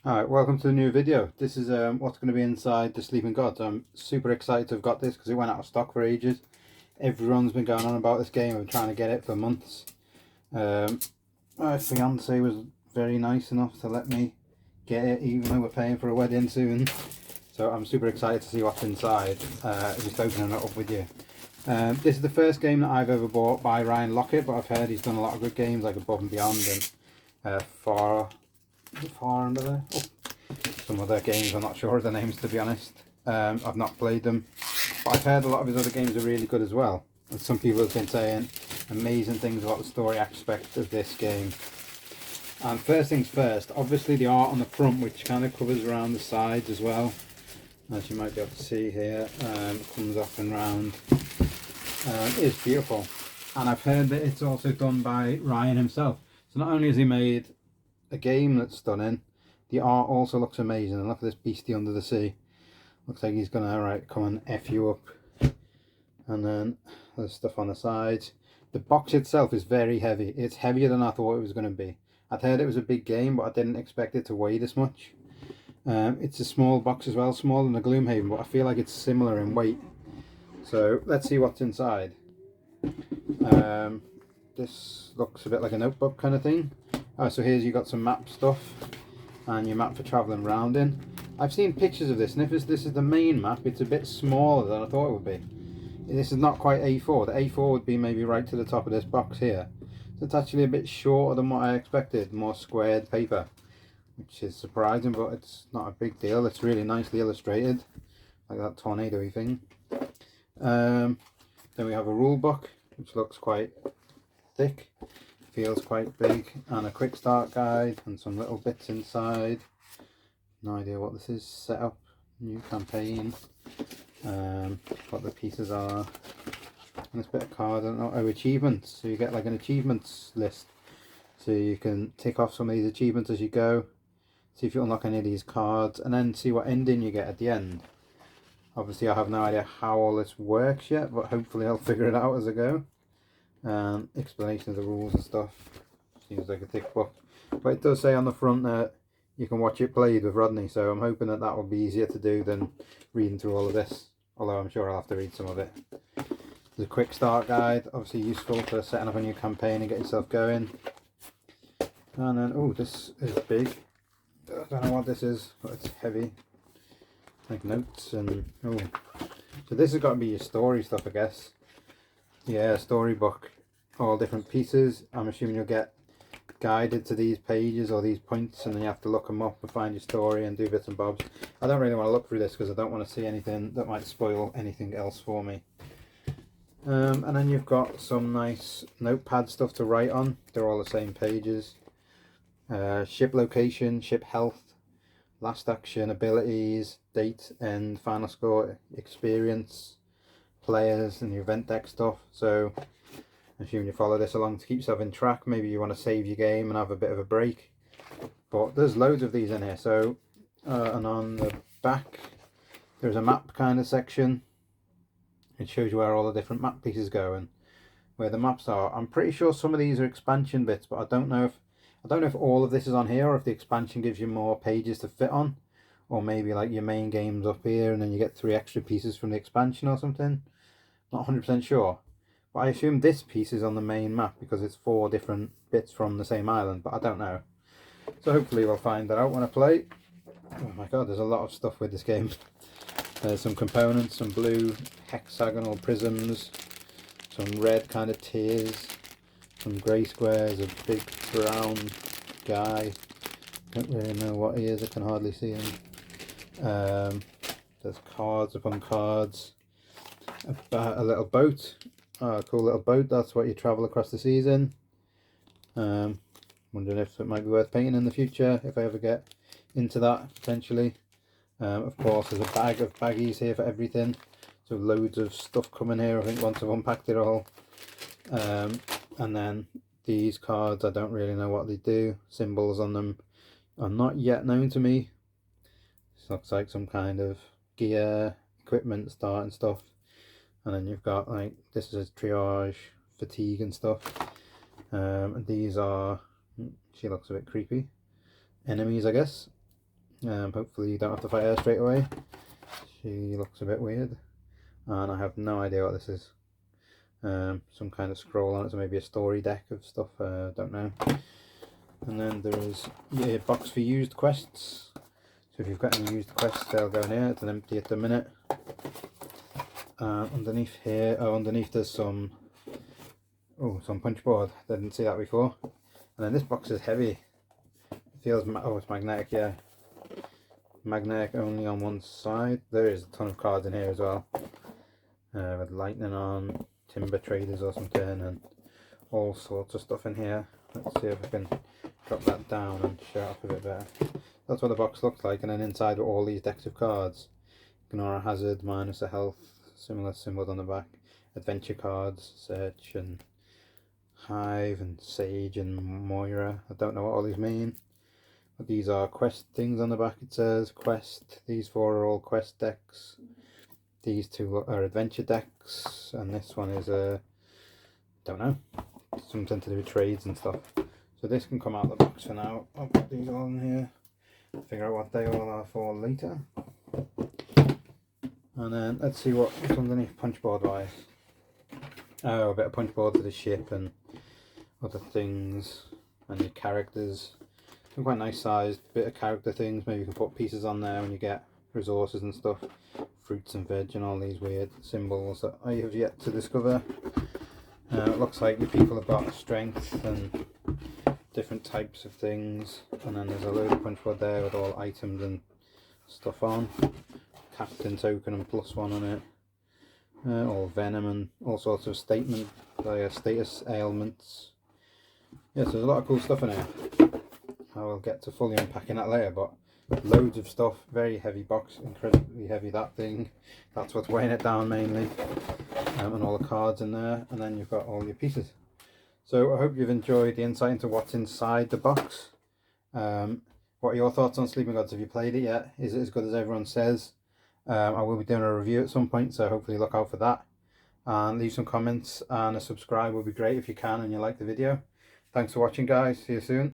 Alright, welcome to the new video. This is what's going to be inside the Sleeping Gods. I'm super excited to have got this because it went out of stock for ages. Everyone's been going on about this game. I've been trying to get it for months. My fiance was very nice enough to let me get it even though we're paying for a wedding soon. So I'm super excited to see what's inside. Just opening it up with you. This is the first game that I've ever bought by Ryan Lauket, but I've heard he's done a lot of good games like Above and Beyond and Far Under there. Oh, some other games, I'm not sure of the names to be honest. I've not played them, but I've heard a lot of his other games are really good as well. And some people have been saying amazing things about the story aspect of this game. And first things first, obviously the art on the front, which kind of covers around the sides as well, as you might be able to see here, comes up and round, is beautiful. And I've heard that it's also done by Ryan himself. So not only has he made a game that's stunning, the art also looks amazing. And look at this beastie under the sea. Looks like he's gonna come and F you up. And then there's stuff on the sides. The box itself is very heavy. It's heavier than I thought it was going to be. I'd heard it was a big game, but I didn't expect it to weigh this much. It's a small box as well, smaller than the Gloomhaven, but I feel like it's similar in weight. So let's see what's inside. This looks a bit like a notebook kind of thing. So here's you got some map stuff and your map for travelling around in. I've seen pictures of this, and if this is the main map, it's a bit smaller than I thought it would be. This is not quite A4. The A4 would be maybe right to the top of this box here. So it's actually a bit shorter than what I expected, more squared paper, which is surprising, but it's not a big deal. It's really nicely illustrated, like that tornado-y thing. Then we have a rule book, which looks quite thick, feels quite big, and a quick start guide and some little bits inside. No idea what this is. Setup, new campaign, what the pieces are, and this bit of card, I don't know. Oh, achievements. So you get like an achievements list, so you can tick off some of these achievements as you go, see if you unlock any of these cards, and then see what ending you get at the end. Obviously I have no idea how all this works yet, but hopefully I'll figure it out as I go. Explanation of the rules and stuff. Seems like a thick book, but it does say on the front that you can watch it played with Rodney, so I'm hoping that that will be easier to do than reading through all of this, although I'm sure I'll have to read some of it. There's a quick start guide, obviously useful for setting up a new campaign and get yourself going. And then, oh, this is big. I don't know what this is, but it's heavy. Like notes and, oh. So this has got to be your story stuff, I guess. Yeah, storybook. All different pieces. I'm assuming you'll get guided to these pages or these points, and then you have to look them up and find your story and do bits and bobs. I don't really want to look through this because I don't want to see anything that might spoil anything else for me. And then you've got some nice notepad stuff to write on. They're all the same pages. Ship location, ship health, last action, abilities, date, and final score, experience, players, and your event deck stuff. So I assume you follow this along to keep yourself in track. Maybe you want to save your game and have a bit of a break. But there's loads of these in here. So and on the back there's a map kind of section. It shows you where all the different map pieces go and where the maps are. I'm pretty sure some of these are expansion bits, but I don't know if all of this is on here, or if the expansion gives you more pages to fit on, or maybe like your main game's up here and then you get 3 extra pieces from the expansion or something. Not 100% sure, but I assume this piece is on the main map because it's 4 different bits from the same island, but I don't know. So hopefully we'll find that out when I play. Oh my god, there's a lot of stuff with this game. There's some components, some blue hexagonal prisms, some red kind of tiers, some grey squares, a big brown guy. Don't really know what he is, I can hardly see him. There's cards upon cards. A little boat. Oh, a cool little boat, that's what you travel across the seas in. Wondering if it might be worth painting in the future, if I ever get into that, potentially. Of course, there's a bag of baggies here for everything. So loads of stuff coming here, I think, once I've unpacked it all. And then these cards, I don't really know what they do. Symbols on them are not yet known to me. This looks like some kind of gear, equipment, start and stuff. And then you've got, like, this is triage, fatigue and stuff. And these are, she looks a bit creepy, enemies, I guess. Hopefully you don't have to fight her straight away. She looks a bit weird, and I have no idea what this is. Some kind of scroll on it, so maybe a story deck of stuff, don't know. And then there is a box for used quests. So if you've got any used quests, they'll go in here. It's an empty at the minute. Underneath here, underneath there's some punch board. I didn't see that before. And then this box is heavy. It feels, it's magnetic, yeah. Magnetic only on one side. There is a ton of cards in here as well. With lightning on, timber traders or something, and all sorts of stuff in here. Let's see if I can drop that down and show it off a bit better. That's what the box looks like, and then inside are all these decks of cards. Ignore a hazard, minus a health, similar symbols on the back. Adventure cards, search and hive and sage and Moira. I don't know what all these mean. But these are quest things on the back, it says quest. These four are all quest decks. These two are adventure decks, and this one is don't know, something to do with trades and stuff. So this can come out of the box for now. I'll put these all in here, figure out what they all are for later. And then let's see what's underneath punchboard wise. Oh, a bit of punchboard for the ship and other things, and your characters. Some quite nice sized bit of character things. Maybe you can put pieces on there when you get resources and stuff. Fruits and veg and all these weird symbols that I have yet to discover. It looks like your people have got strength and different types of things, and then there's a load of punchboard there with all items and stuff on. Captain token and +1 on it. All venom and all sorts of status ailments. Yes, there's a lot of cool stuff in here. I will get to fully unpacking that later, but loads of stuff. Very heavy box, incredibly heavy, that thing. That's what's weighing it down mainly. And all the cards in there, and then you've got all your pieces. So I hope you've enjoyed the insight into what's inside the box. What are your thoughts on Sleeping Gods? Have you played it yet? Is it as good as everyone says? I will be doing a review at some point, so hopefully look out for that. And leave some comments, and a subscribe would be great if you can and you like the video. Thanks for watching, guys. See you soon.